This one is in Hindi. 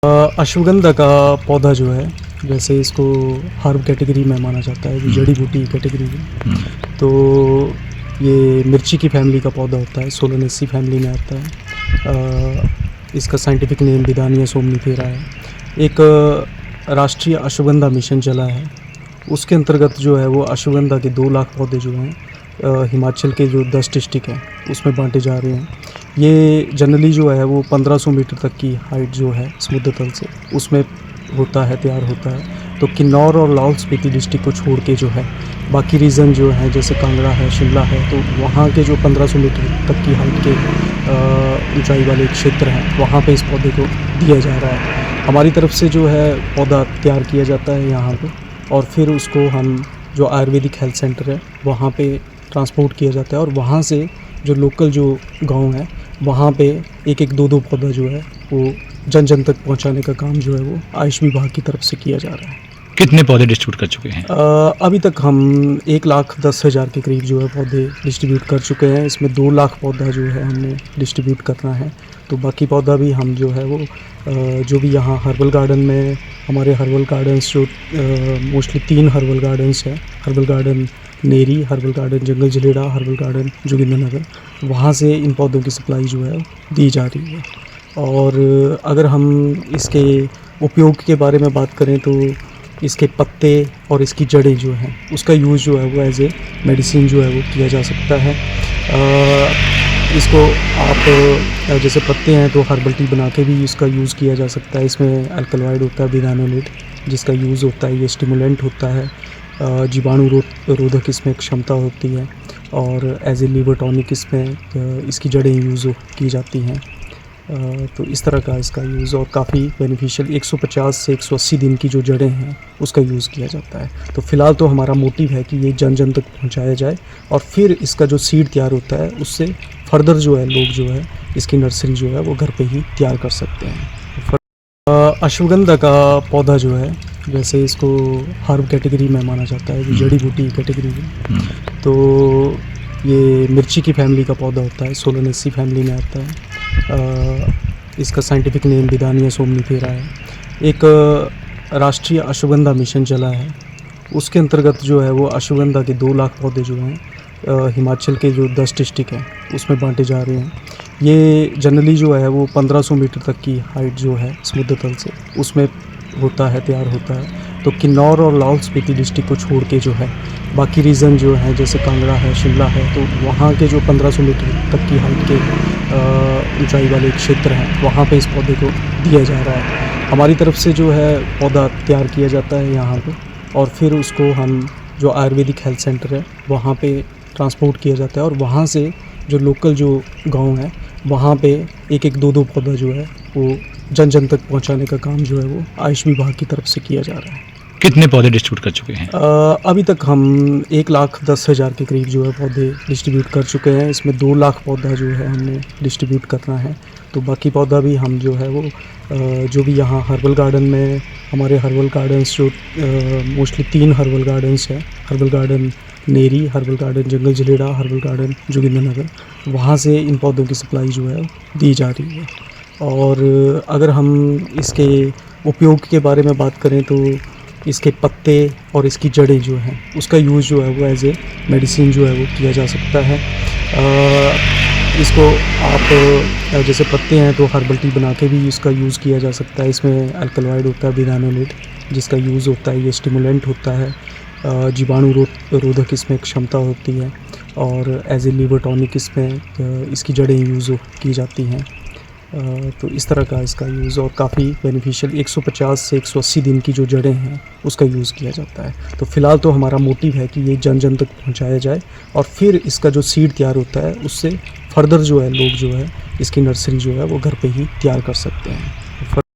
अश्वगंधा का पौधा जो है, वैसे इसको हर्ब कैटेगरी में माना जाता है, जड़ी बूटी कैटेगरी में। तो ये मिर्ची की फैमिली का पौधा होता है, सोलानेसी फैमिली में आता है। इसका साइंटिफिक नेम विदानिया सोमनीफेरा है। एक राष्ट्रीय अश्वगंधा मिशन चला है, उसके अंतर्गत जो है वो अश्वगंधा के 2 लाख पौधे जो हैं हिमाचल के जो 10 डिस्ट्रिक्ट हैं उसमें बांटे जा रहे हैं। ये जनरली जो है वो 1500 मीटर तक की हाइट जो है समुद्र तल से, उसमें होता है, तैयार होता है। तो किन्नौर और लाहौल स्पीति डिस्ट्रिक्ट को छोड़ के जो है बाकी रीजन जो है, जैसे कांगड़ा है, शिमला है, तो वहाँ के जो 1500 मीटर तक की हाइट के ऊंचाई वाले क्षेत्र हैं, वहाँ पे इस पौधे को दिया जा रहा है। हमारी तरफ से जो है पौधा तैयार किया जाता है यहाँ पे, और फिर उसको हम जो आयुर्वेदिक हेल्थ सेंटर है वहाँ पे ट्रांसपोर्ट किया जाता है, और वहाँ से जो लोकल जो गांव है वहाँ पे एक एक दो पौधा जो है वो जन जन तक पहुँचाने का काम जो है वो आयुष विभाग की तरफ से किया जा रहा है। कितने पौधे डिस्ट्रीब्यूट कर चुके हैं? अभी तक हम 1,10,000 के करीब जो है पौधे डिस्ट्रीब्यूट कर चुके हैं। इसमें 2 लाख पौधा जो है हमने डिस्ट्रीब्यूट करना है। तो बाकी पौधा भी हम जो है वो जो भी यहाँ हर्बल गार्डन में, हमारे हर्बल गार्डन्स जो मोस्टली 3 हर्बल गार्डन्स हैं, हर्बल गार्डन नेरी, हर्बल गार्डन जंगल जलेड़ा, हर्बल गार्डन जोगिंद्रनगर, वहाँ से इन पौधों की सप्लाई जो है दी जा रही है। और अगर हम इसके उपयोग के बारे में बात करें तो इसके पत्ते और इसकी जड़ें जो हैं उसका यूज़ जो है वो एज ए मेडिसिन जो है वो किया जा सकता है। इसको आप जैसे पत्ते हैं तो हर्बल टी बना के भी इसका यूज़ किया जा सकता है। इसमें अल्कलॉइड होता है बिनानोलेट, जिसका यूज़ होता है, ये स्टिमुलेंट होता है, जीवाणु रोधक इसमें क्षमता होती है, और एज ए लीवर टॉनिक इसमें इसकी जड़ें यूज़ की जाती हैं। तो इस तरह का इसका यूज़ और काफ़ी बेनिफिशियल 150 से 180 दिन की जो जड़ें हैं उसका यूज़ किया जाता है। तो फ़िलहाल तो हमारा मोटिव है कि ये जन जन तक पहुंचाया जाए, और फिर इसका जो सीड तैयार होता है उससे फर्दर जो है लोग जो है इसकी नर्सरी जो है वो घर पे ही तैयार कर सकते हैं। अश्वगंधा का पौधा जो है, वैसे इसको हर्ब कैटेगरी में माना जाता है, जड़ी बूटी कैटेगरी में। तो ये मिर्ची की फैमिली का पौधा होता है, सोलानेसी फैमिली में आता है। इसका साइंटिफिक नेम विदानिया सोमनीफेरा है। एक राष्ट्रीय अश्वगंधा मिशन चला है, उसके अंतर्गत जो है वो अश्वगंधा के 2 लाख पौधे जो हैं हिमाचल के जो 10 डिस्ट्रिक्ट हैं उसमें बांटे जा रहे हैं। ये जनरली जो है वो 1500 मीटर तक की हाइट जो है समुद्र तल से, उसमें होता है, तैयार होता है। तो किन्नौर और लाहौल स्पीति डिस्ट्रिक्ट को छोड़ के जो है बाकी रीजन जो है, जैसे कांगड़ा है, शिमला है, तो वहाँ के जो 1500 मीटर तक की हाइट के ऊंचाई वाले क्षेत्र हैं वहाँ पे इस पौधे को दिया जा रहा है। हमारी तरफ से जो है पौधा तैयार किया जाता है यहाँ पे, और फिर उसको हम जो आयुर्वेदिक हेल्थ सेंटर है वहाँ पे ट्रांसपोर्ट किया जाता है, और वहाँ से जो लोकल जो गांव है वहाँ पे एक एक दो पौधा जो है वो जन जन तक पहुँचाने का काम जो है वो आयुष विभाग की तरफ से किया जा रहा है। कितने पौधे डिस्ट्रीब्यूट कर चुके हैं? अभी तक हम 1,10,000 के करीब जो है पौधे डिस्ट्रीब्यूट कर चुके हैं। इसमें 2 लाख पौधा जो है हमने डिस्ट्रीब्यूट करना है। तो बाकी पौधा भी हम जो है वो जो भी यहाँ हर्बल गार्डन में, हमारे हर्बल गार्डन्स जो मोस्टली 3 हर्बल गार्डन्स हैं, हर्बल गार्डन नेरी, हर्बल गार्डन जंगल जलेड़ा, हर्बल गार्डन जोगिंद्रनगर, वहाँ से इन पौधों की सप्लाई जो है दी जा रही है। और अगर हम इसके उपयोग के बारे में बात करें तो इसके पत्ते और इसकी जड़ें जो हैं उसका यूज़ जो है वो एज ए मेडिसिन जो है वो किया जा सकता है। इसको आप जैसे पत्ते हैं तो हर्बल टी बना के भी इसका यूज़ किया जा सकता है। इसमें अल्कलॉइड होता है बिनानोलेट, जिसका यूज़ होता है, ये स्टिमुलेंट होता है, जीवाणु रोधक इसमें क्षमता होती है, और एज ए लीवर टॉनिक इसमें इसकी जड़ें यूज़ की जाती हैं। तो इस तरह का इसका यूज़ और काफ़ी बेनिफिशियल 150 से 180 दिन की जो जड़ें हैं उसका यूज़ किया जाता है। तो फ़िलहाल तो हमारा मोटिव है कि ये जन जन तक पहुंचाया जाए, और फिर इसका जो सीड तैयार होता है उससे फर्दर जो है लोग जो है इसकी नर्सरी जो है वो घर पे ही तैयार कर सकते हैं।